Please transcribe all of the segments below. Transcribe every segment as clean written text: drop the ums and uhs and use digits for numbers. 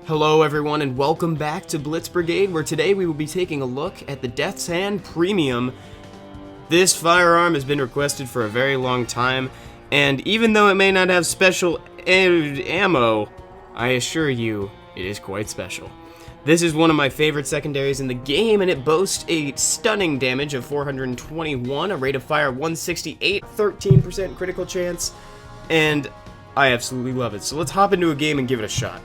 Hello everyone and welcome back to Blitz Brigade, where today we will be taking a look at the Death's Hand Premium. This firearm has been requested for a very long time, and even though it may not have special ammo, I assure you it is quite special. This is one of my favorite secondaries in the game, and it boasts a stunning damage of 421, a rate of fire 168, 13% critical chance, and I absolutely love it. So let's hop into a game and give it a shot.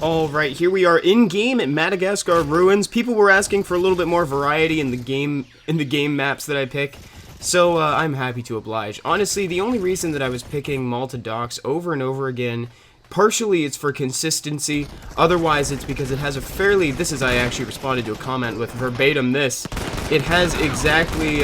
Alright, here we are in-game at Madagascar Ruins. People were asking for a little bit more variety in the game maps that I pick, so I'm happy to oblige. Honestly, the only reason that I was picking Malta Docks over and over again, partially it's for consistency, otherwise it's because it has a fairly, I actually responded to a comment with verbatim this, it has exactly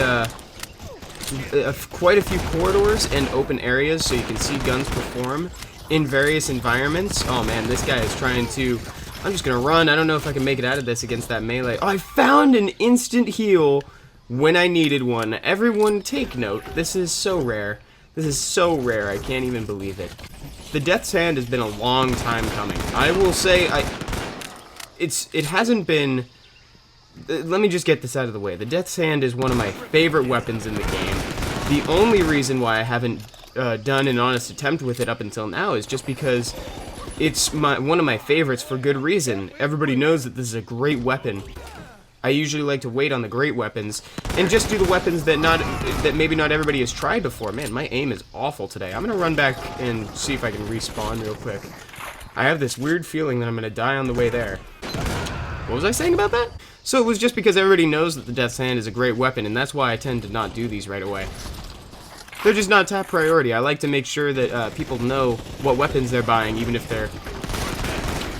quite a few corridors and open areas so you can see guns perform in various environments. Oh man, this guy is trying to... I'm just gonna run. I don't know if I can make it out of this against that melee. Oh, I found an instant heal when I needed one. Everyone take note. This is so rare. This is so rare. I can't even believe it. The Death's Hand has been a long time coming. I will say, it hasn't been... Let me just get this out of the way. The Death's Hand is one of my favorite weapons in the game. The only reason why I haven't done an honest attempt with it up until now is just because it's one of my favorites for good reason. Everybody knows that this is a great weapon. I usually like to wait on the great weapons and just do the weapons that maybe not everybody has tried before. Man, my aim is awful today. I'm gonna run back and see if I can respawn real quick. I have this weird feeling that I'm gonna die on the way there. What was I saying about that? So it was just because everybody knows that the Death's Hand is a great weapon, and that's why I tend to not do these right away. They're just not top priority. I like to make sure that people know what weapons they're buying, even if they're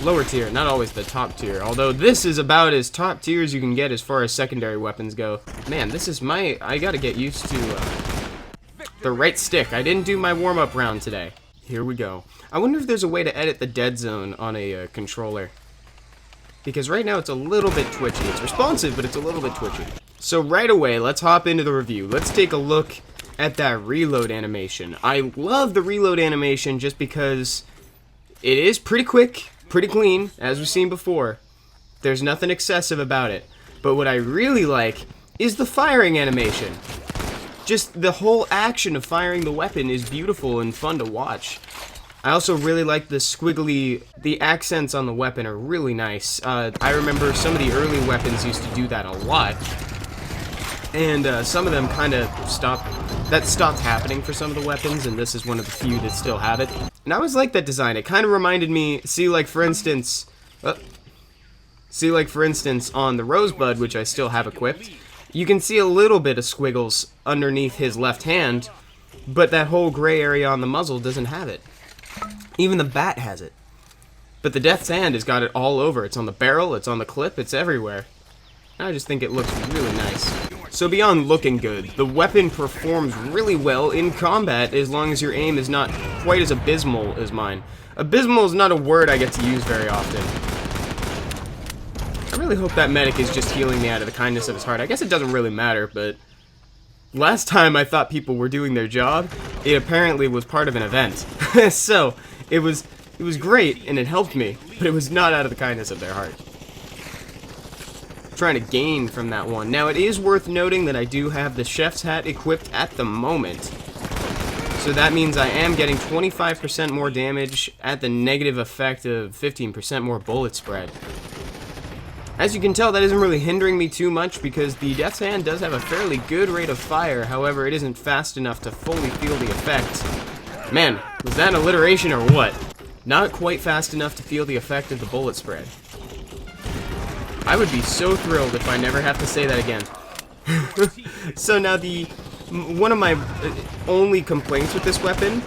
lower tier, not always the top tier. Although this is about as top tier as you can get as far as secondary weapons go. Man, this is I gotta get used to the right stick. I didn't do my warm-up round today. Here we go. I wonder if there's a way to edit the dead zone on a controller. Because right now it's a little bit twitchy. It's responsive, but it's a little bit twitchy. So right away, let's hop into the review. Let's take a look at that reload animation. I love the reload animation just because it is pretty quick, pretty clean, as we've seen before. There's nothing excessive about it. But what I really like is the firing animation. Just the whole action of firing the weapon is beautiful and fun to watch. I also really like the squiggly, the accents on the weapon are really nice. I remember some of the early weapons used to do that a lot. And some of them kind of stopped happening for some of the weapons, and this is one of the few that still have it. And I always like that design. It kind of reminded me, see like for instance on the Rosebud, which I still have equipped, you can see a little bit of squiggles underneath his left hand, but that whole gray area on the muzzle doesn't have it. Even the bat has it. But the Death's Hand has got it all over. It's on the barrel, it's on the clip, it's everywhere. I just think it looks really nice. So beyond looking good, the weapon performs really well in combat as long as your aim is not quite as abysmal as mine. Abysmal is not a word I get to use very often. I really hope that medic is just healing me out of the kindness of his heart. I guess it doesn't really matter, but last time I thought people were doing their job, it apparently was part of an event. So, it was great and it helped me, but it was not out of the kindness of their heart. Trying to gain from that one. Now it is worth noting that I do have the chef's hat equipped at the moment, so that means I am getting 25% more damage at the negative effect of 15% more bullet spread. As you can tell, that isn't really hindering me too much because the Death's Hand does have a fairly good rate of fire. However, it isn't fast enough to fully feel the effect. Man, was that alliteration or what? Not quite fast enough to feel the effect of the bullet spread. I would be so thrilled if I never have to say that again. So now one of my only complaints with this weapon,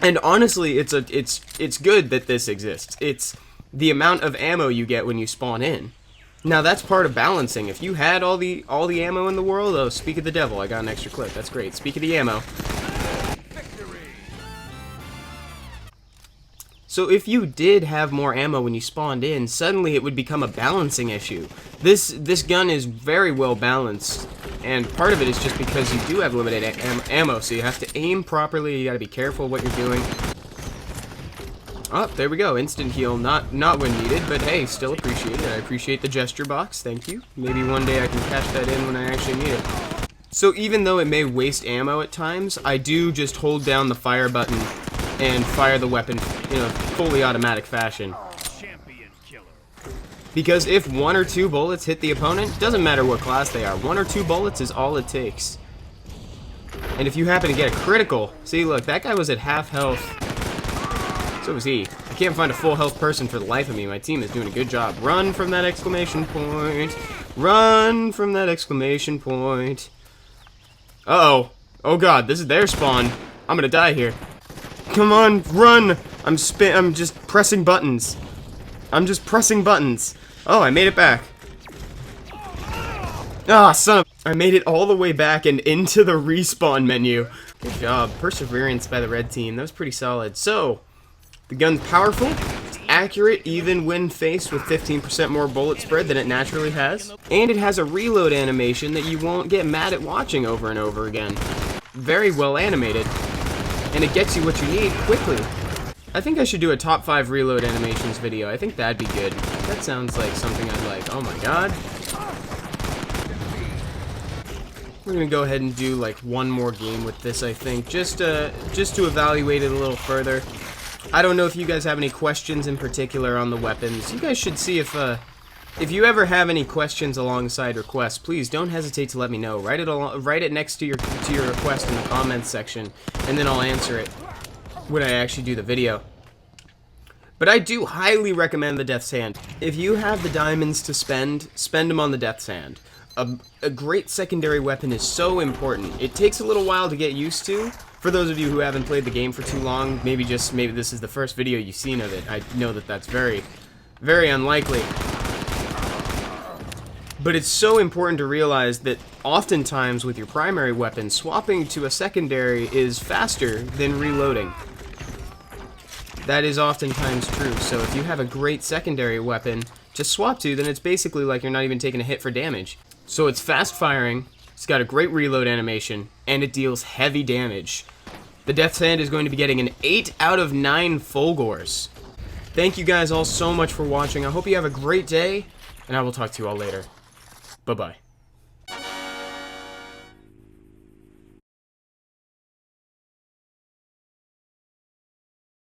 and honestly it's good that this exists, it's the amount of ammo you get when you spawn in. Now that's part of balancing. If you had all the ammo in the world, oh, speak of the devil, I got an extra clip, that's great. Speak of the ammo. So if you did have more ammo when you spawned in, suddenly it would become a balancing issue. This gun is very well balanced, and part of it is just because you do have limited ammo, so you have to aim properly, you gotta be careful what you're doing. Oh, there we go. Instant heal. Not when needed, but hey, still appreciate it. I appreciate the gesture box. Thank you. Maybe one day I can cash that in when I actually need it. So even though it may waste ammo at times, I do just hold down the fire button and fire the weapon in a fully automatic fashion. Because if 1 or 2 bullets hit the opponent, doesn't matter what class they are, 1 or 2 bullets is all it takes. And if you happen to get a critical, see, look, that guy was at half health. So was he. I can't find a full health person for the life of me. My team is doing a good job. Run from that exclamation point. Run from that exclamation point. Uh-oh. Oh god, this is their spawn. I'm gonna die here. Come on, run! I'm just pressing buttons. I'm just pressing buttons. Oh, I made it back. Ah, son of... I made it all the way back and into the respawn menu. Good job. Perseverance by the red team. That was pretty solid. So, the gun's powerful. It's accurate even when faced with 15% more bullet spread than it naturally has. And it has a reload animation that you won't get mad at watching over and over again. Very well animated. And it gets you what you need quickly. I think I should do a top 5 reload animations video. I think that'd be good. That sounds like something I'd like. Oh my god. We're gonna go ahead and do like one more game with this, I think, just to evaluate it a little further. I don't know if you guys have any questions in particular on the weapons. You guys should see if you ever have any questions alongside requests, please don't hesitate to let me know. Write it next to your request in the comments section, and then I'll answer it when I actually do the video. But I do highly recommend the Death's Hand. If you have the diamonds to spend them on the Death's Hand. A great secondary weapon is so important. It takes a little while to get used to. For those of you who haven't played the game for too long, maybe this is the first video you've seen of it. I know that that's very, very unlikely. But it's so important to realize that oftentimes with your primary weapon, swapping to a secondary is faster than reloading. That is oftentimes true, so if you have a great secondary weapon to swap to, then it's basically like you're not even taking a hit for damage. So it's fast firing, it's got a great reload animation, and it deals heavy damage. The Death's Hand is going to be getting an 8 out of 9 Fulgors. Thank you guys all so much for watching. I hope you have a great day, and I will talk to you all later. Bye-bye.